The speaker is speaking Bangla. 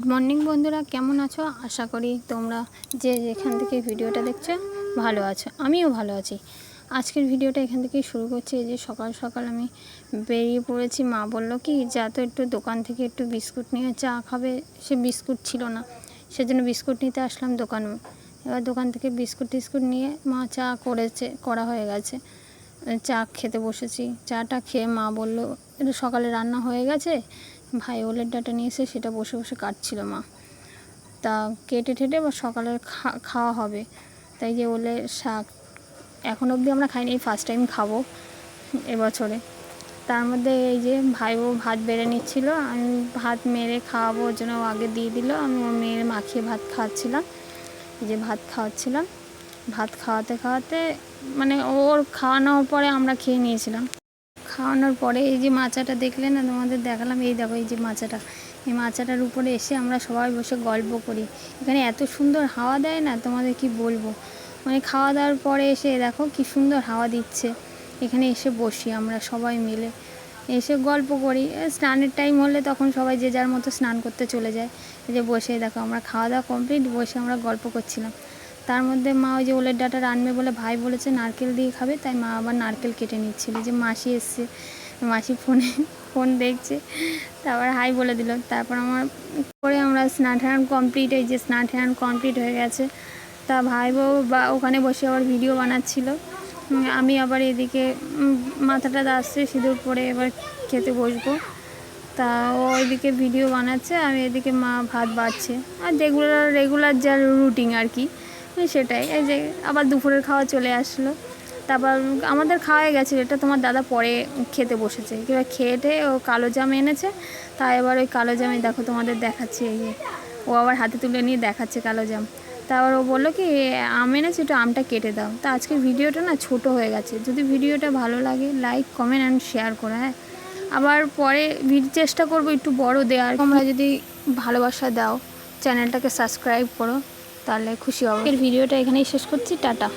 গুড মর্নিং বন্ধুরা, কেমন আছো? আশা করি তোমরা যে যেখান থেকে ভিডিওটা দেখছো ভালো আছো। আমিও ভালো আছি। আজকের ভিডিওটা এখান থেকেই শুরু করছি। এই যে সকাল সকাল আমি বেরিয়ে পড়েছি। মা বললো কি যা তো একটু দোকান থেকে একটু বিস্কুট নিয়ে চা খাবে, সে বিস্কুট ছিল না, সেজন্য বিস্কুট নিতে আসলাম দোকানে। এবার দোকান থেকে বিস্কুট টিস্কুট নিয়ে মা চা করা হয়ে গেছে, চা খেতে বসেছি। চাটা খেয়ে মা বললো এটা সকালে রান্না হয়ে গেছে, ভাই ওলের ডাঁটা নিয়ে এসে সেটা বসে বসে কাটছিল মা। তা কেটে ঠেটে বা সকালে খাওয়া হবে। তাই যে ওলের শাক এখন অবধি আমরা খাইনি, এই ফার্স্ট টাইম খাবো এবছরে। তার মধ্যে এই যে ভাইও ভাত বেড়ে নিচ্ছিল, আমি ভাত মেরে খাওয়াবো ওর জন্য আগে দিয়ে দিল। আমি ওর মেয়ের মাখিয়ে ভাত খাওয়াচ্ছিলাম। এই যে ভাত খাওয়াচ্ছিলাম, ভাত খাওয়াতে খাওয়াতে মানে ওর খাওয়ানোর পরে আমরা খেয়ে নিয়েছিলাম। খাওয়ানোর পরে এই যে মাচাটা দেখলে না, তোমাদের দেখালাম। এই দেখো এই যে মাচাটা, এই মাচাটার উপরে এসে আমরা সবাই বসে গল্প করি। এখানে এত সুন্দর হাওয়া দেয় না, তোমাদের কি বলবো। মানে খাওয়া দাওয়ার পরে এসে দেখো কি সুন্দর হাওয়া দিচ্ছে। এখানে এসে বসি আমরা সবাই মিলে, এসে গল্প করি। স্নানের টাইম হলে তখন সবাই যে যার মতো স্নান করতে চলে যায়। এই যে বসে দেখো আমরা খাওয়া দাওয়া কমপ্লিট, বসে আমরা গল্প করছিলাম। তার মধ্যে মা ওই যে ওলের ডাঁটা রান্না বলে ভাই বলেছে নারকেল দিয়ে খাবে, তাই মা আবার নারকেল কেটে নিচ্ছিল। যে মাসি এসছে, মাসি ফোন দেখছে, তারপর হাই বলে দিল। তারপর আমার করে আমরা স্নান টান কমপ্লিট, এই যে স্নান টান কমপ্লিট হয়ে গেছে। তা ভাই বউ বা ওখানে বসে আবার ভিডিও বানাচ্ছিল। আমি আবার এদিকে মাথাটা আসছে সিঁদুর পরে এবার খেতে বসবো। তা ও ওইদিকে ভিডিও বানাচ্ছে, আমি এদিকে মা ভাত বাড়ছে। আর রেগুলার যা রুটিন আর কি, সেটাই। এই যে আবার দুপুরের খাওয়া চলে আসলো। তারপর আমাদের খাওয়া হয়ে গেছে, এটা তোমার দাদা পরে খেতে বসেছে। এবার খেয়ে ও কালো জাম এনেছে। তাই এবার ওই কালো জামে দেখো তোমাদের দেখাচ্ছি। এই যে ও আবার হাতে তুলে নিয়ে দেখাচ্ছে কালো জাম। তারপর ও বললো কি আম এনেছে, একটু আমটা কেটে দাও। তা আজকে ভিডিওটা না ছোট হয়ে গেছে। যদি ভিডিওটা ভালো লাগে লাইক কমেন্ট অ্যান্ড শেয়ার করো। হ্যাঁ, আবার পরে চেষ্টা করবো একটু বড় দেওয়ার। তোমরা যদি ভালোবাসা দাও, চ্যানেলটাকে সাবস্ক্রাইব করো, তাহলে খুশি হবো। এর ভিডিওটা এখানেই শেষ করছি। টাটা।